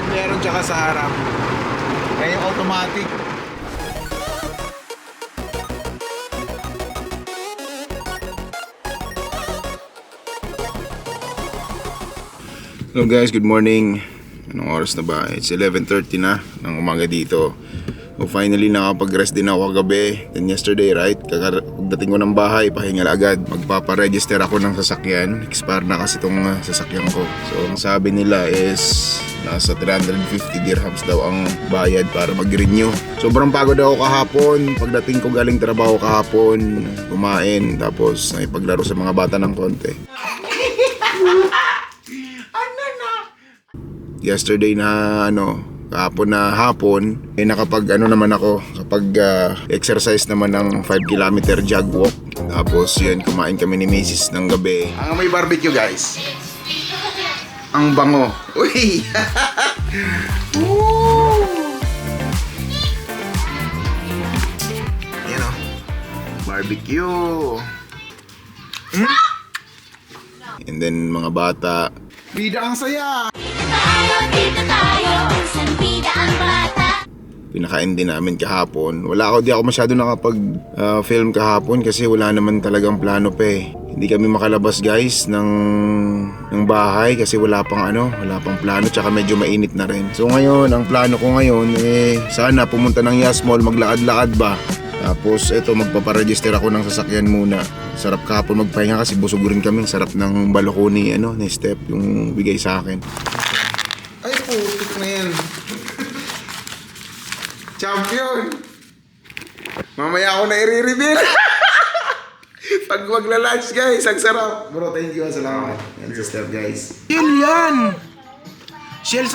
side meron, tsaka sa harap. Kaya yung automatic. Hello guys, good morning. Anong oras na ba? It's 11:30 na ng umaga dito. So finally nakapag-rest din ako kagabi. Then yesterday, right? Pagdating ko ng bahay, pahinga agad. Magpaparegister ako ng sasakyan. Expire na kasi itong sasakyan ko. So ang sabi nila is nasa 350 dirhams daw ang bayad para mag-renew. Sobrang pagod ako kahapon. Pagdating ko galing trabaho kahapon, kumain, tapos nakipaglaro sa mga bata ng konti. Yesterday na kahapon na hapon, nakapag naman ako, kapag exercise naman ng 5 kilometer jog walk. Tapos yun, kumain kami ni Mrs. ng gabi. Ang may barbecue guys. Ang bango. Uy! Yan o. Barbecue. And then mga bata. Bida ang saya! Dito tayo, bida ang bata. Pinakain din namin kahapon. Di ako masyado nakapag-film kahapon kasi wala naman talagang plano pa eh. Hindi kami makalabas guys ng bahay kasi wala pang plano, tsaka medyo mainit na rin. So ngayon, ang plano ko ngayon sana pumunta ng Yas Mall, maglakad-lakad ba. Tapos eto, magpaparegister ako ng sasakyan muna. Sarap kahapon magpahinga kasi busog rin kami. Sarap ng balokoni ni Step yung bigay sa akin. Ay putik na yan. Champion. Mamaya ako na i-reveal. Pag magla-lunch guys, ang sarap. Bro, thank you. Salamat. Yan si Step guys. Shell yan. Shell,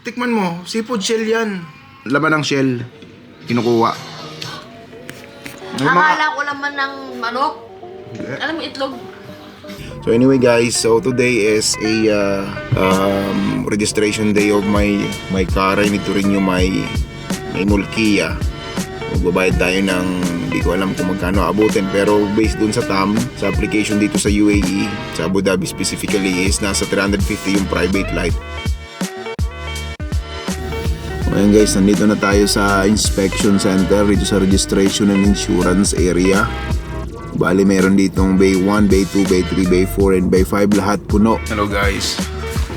tikman mo. Seafood shell yan. Laman ng shell. Kinukuha. Akala ko naman ng manok. Alam mo, itlog. So anyway guys, so today is a registration day of my car. I need to renew my Mulkia. Magbabayad tayo ng, hindi ko alam kung magkano abutin, pero based dun sa TAM, sa application dito sa UAE, sa Abu Dhabi specifically, is nasa 350 yung private light. Ngayon guys, nandito na tayo sa inspection center dito sa registration and insurance area. Bali meron ditong Bay 1, Bay 2, Bay 3, Bay 4, and Bay 5, lahat puno. Hello guys,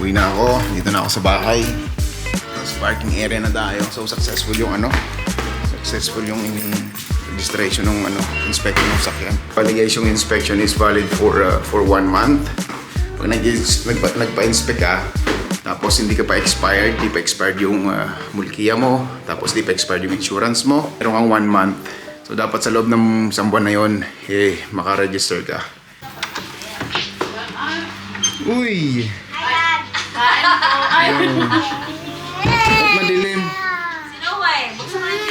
uwi na ako. Dito na ako sa bahay. Tapos parking area na tayo. So successful yung registration ng inspection ng sakyan. Bali guys, yung inspection is valid for 1 month. Pag nagpa-inspect ka, tapos hindi ka pa expired, di pa expired yung Mulkia mo, tapos di pa expired yung insurance mo, meron kang 1 month. So dapat sa loob ng 1 buwan na yun, makaregister ka. Uy! Ba't madilim? Sinuway, buksan mo yung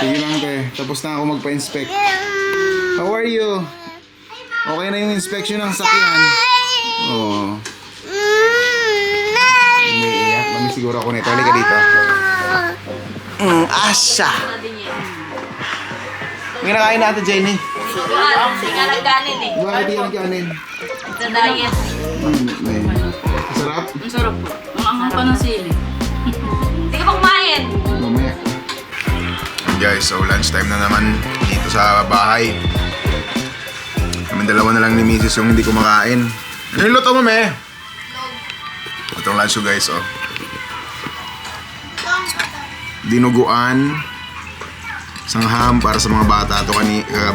Sige lang te, tapos na ako magpa-inspect. How are you? Okay na yung inspection ng sakyan? Oo. Umiiyak. Mami siguro ako nito. Halika dito. Asya! Ang kinakain natin, Jenny. Hindi nga nagkanin eh. Bakit di ka nagkanin? Sa diet. Sarap? Ang sarap po. Ang anghang pa ng sili. Hindi ka pa kumain. Mamaya. Guys, so lunchtime na naman dito sa bahay. Kami dalawa na lang ni Mrs. yung hindi kumakain. Ano yung luto mo, me? Itong lunch ko guys, oh. Dinuguan, isang ham para sa mga bata. Ito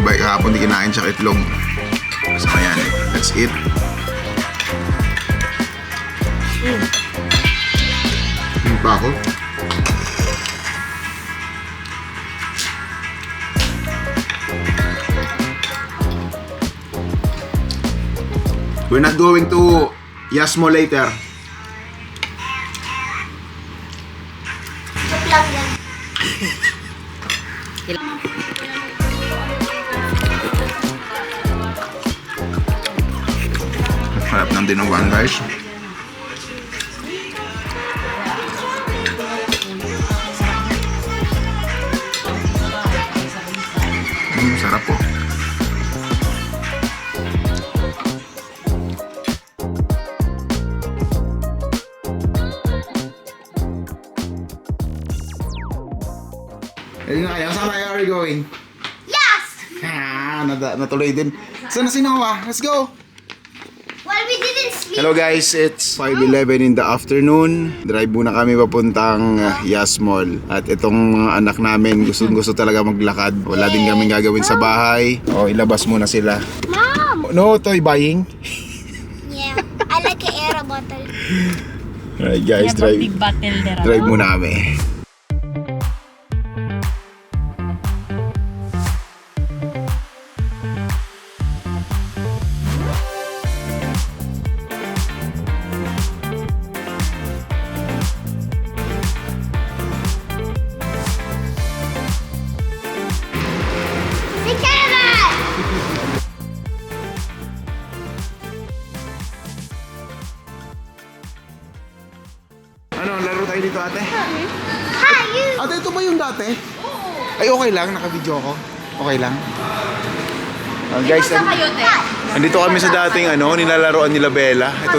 kahapon di kinain siya itlog. So ayan, let's eat. Yung pa ako. We're not going to Yas Mall later. Harap ng dinuguan guys. Sarap po. Ayun na kaya. Saan tayo are we going? Yes! Natuloy din. Saan na si Noah? Let's go! Well, we didn't sleep. Hello guys, it's 5:11 in the afternoon. Drive muna kami papuntang Yas Mall. At itong mga anak namin gusto talaga maglakad. Wala din kaming gagawin sa bahay. O, ilabas muna sila. Mom! No toy buying. Yeah, I like an air bottle. Alright guys, drive muna kami. Take care of that! Ano, laro tayo dito ate? Hi, you! Ate, ito ba yung dati? Ay, okay lang. Naka-video ako. Okay lang. Guys, andito kami sa dating nilalaroan nila Bella. Ito,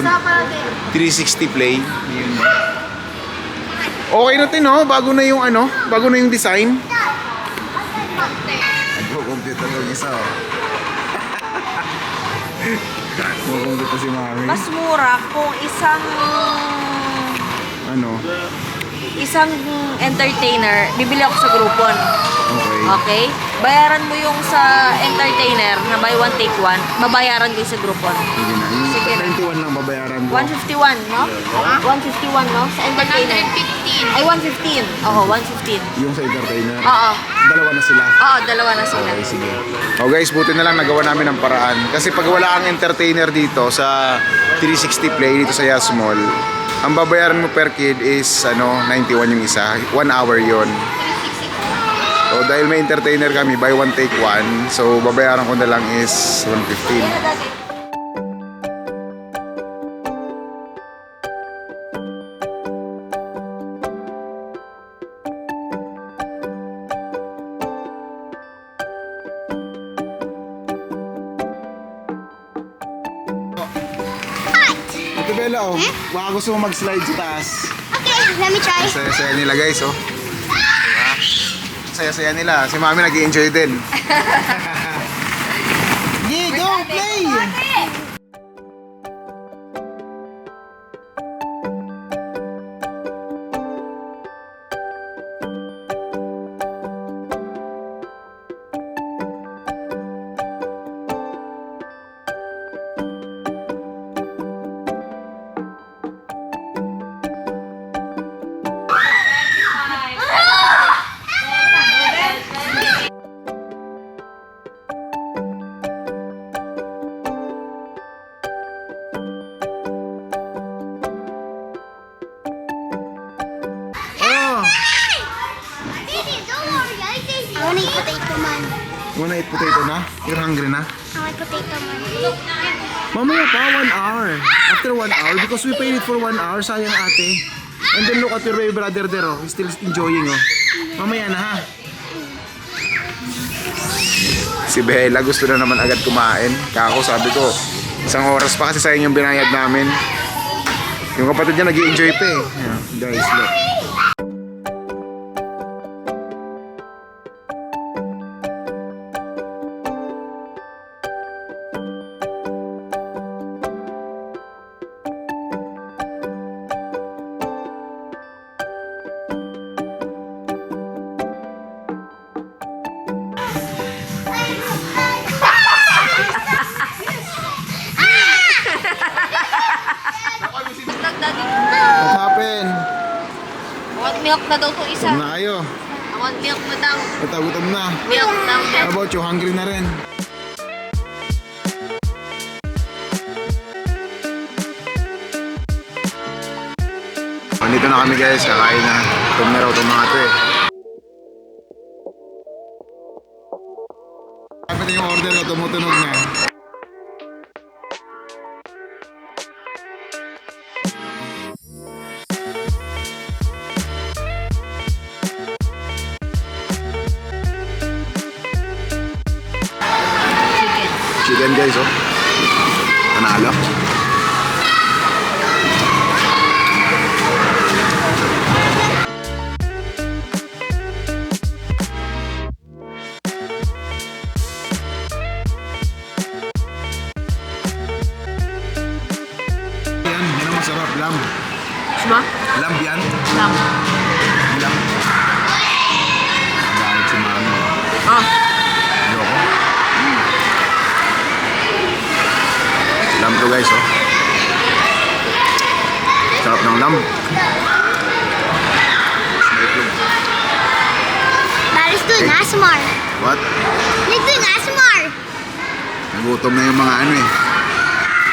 360 play. Yun. Okay na tin, no? Bago na yung design. Nagko-computer yung isa, oh. Nagko-computer si Mami. Mas mura kung isang entertainer, bibili ako sa Groupon. Okay. Okay? Bayaran mo yung sa entertainer na buy one take one, babayaran ko yung sa Groupon. Sige na. Yung Sige na. 21 lang babayaran mo. 151, no? 151, no? Sa entertainer. 115. Ay, 115. Oo, 115. Yung sa entertainer. Oo. Dalawa na sila. Oo, dalawa na sila. Okay, sige. Oh guys, buti na lang nagawa namin ng paraan. Kasi pag wala ang entertainer dito sa 360 Play dito sa Yas Mall, ang babayaran mo per kid is 91 yung isa. 1 hour yon. So dahil may entertainer kami, buy one take one. So babayaran ko na lang is 115. Ito Bella, oh. Baka gusto mo mag-slide sa taas. Okay, let me try. Saya-saya nila guys, oh. Diba? Saya-saya nila. Si Mami nag-i-enjoy din. Yeah, go, play! Oh! Baby, don't worry. I wanna eat potato man. You wanna eat potato na? You're hungry na? I want potato man. Mamaya pa, 1 hour. After 1 hour, because we paid it for 1 hour, sayang ate. And then look at your baby brother there, oh. He's still enjoying, oh. Mamaya na, ha? Si Bella gusto na naman agad kumain. Kako, sabi ko, 1 oras pa kasi sayang yung binayad namin. Yung kapatid niya nag-i-enjoy pa, eh. Yeah, guys, look. What happened? Want milk na daw to isa. Gutom na kayo. Want milk na daw. Gutom na. Milk daw. How about you? Hungry na rin. Nandito na kami guys, kakain na. Gutom na raw itong mga ito eh. Dapat yung order na tumutunog na. Chicken guys, oh. Panalo. ba? Lamb yan? Lamb. Lamb. Bakit si mami? Ah. Ayoko. Lamb to guys, oh. Sarap ng lamb. Baris doing ASMR. What? Like doing ASMR. Nagutom na yung mga ano eh.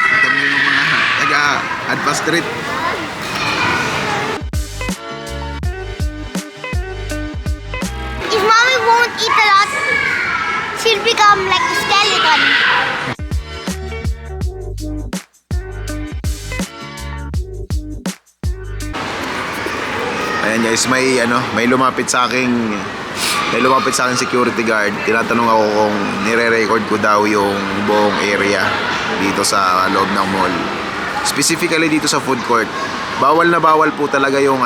Nagutom na yung mga taga-Adpa Street. If mommy won't eat a lot, she'll become like a skeleton. Ayan guys, may lumapit sa akin security guard. Tinatanong ako kung nire-record ko daw yung buong area dito sa loob ng mall. Specifically dito sa food court. Bawal na bawal po talaga yung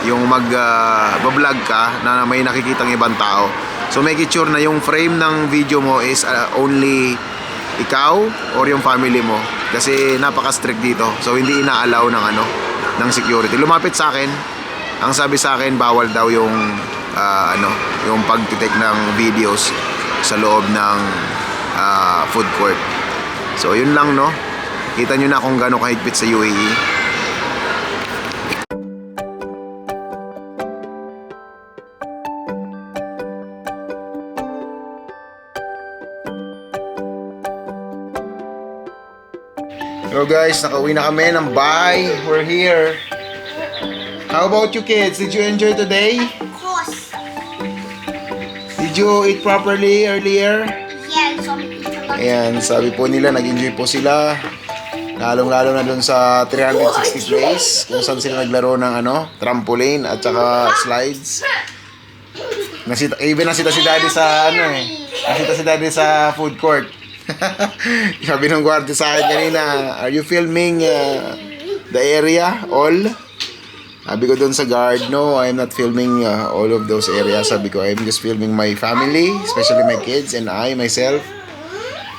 yung mag-vlog ka na may nakikitang ibang tao. So make it sure na yung frame ng video mo is only ikaw or yung family mo kasi napaka-strict dito. So hindi ina-allow ng security. Lumapit sa akin. Ang sabi sa akin, bawal daw yung yung pag-take ng videos sa loob ng food court. So yun lang, no. Kita nyo na kung gaano kahigpit sa UAE. Hello guys, nakauwi na kami ng bahay. We're here. How about you kids? Did you enjoy today? Of course. Did you eat properly earlier? Yeah, so eat a lot. Ayan, sabi po nila, nag-enjoy po sila. Lalong-lalo na dun sa 360 place, kung saan sila naglaro ng trampoline at saka slides. Even nasita si daddy sa nasita si daddy sa food court. Sabi ng guardia sa akin kanina, are you filming the area all? Sabi ko doon sa guard, no, I'm not filming all of those areas. Sabi ko, I'm just filming my family, especially my kids and myself.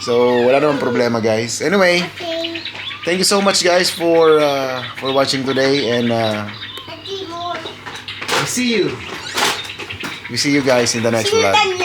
So, wala namang problema, guys. Anyway, thank you so much, guys, for watching today. And we see you. We see you guys in the next See you vlog. then,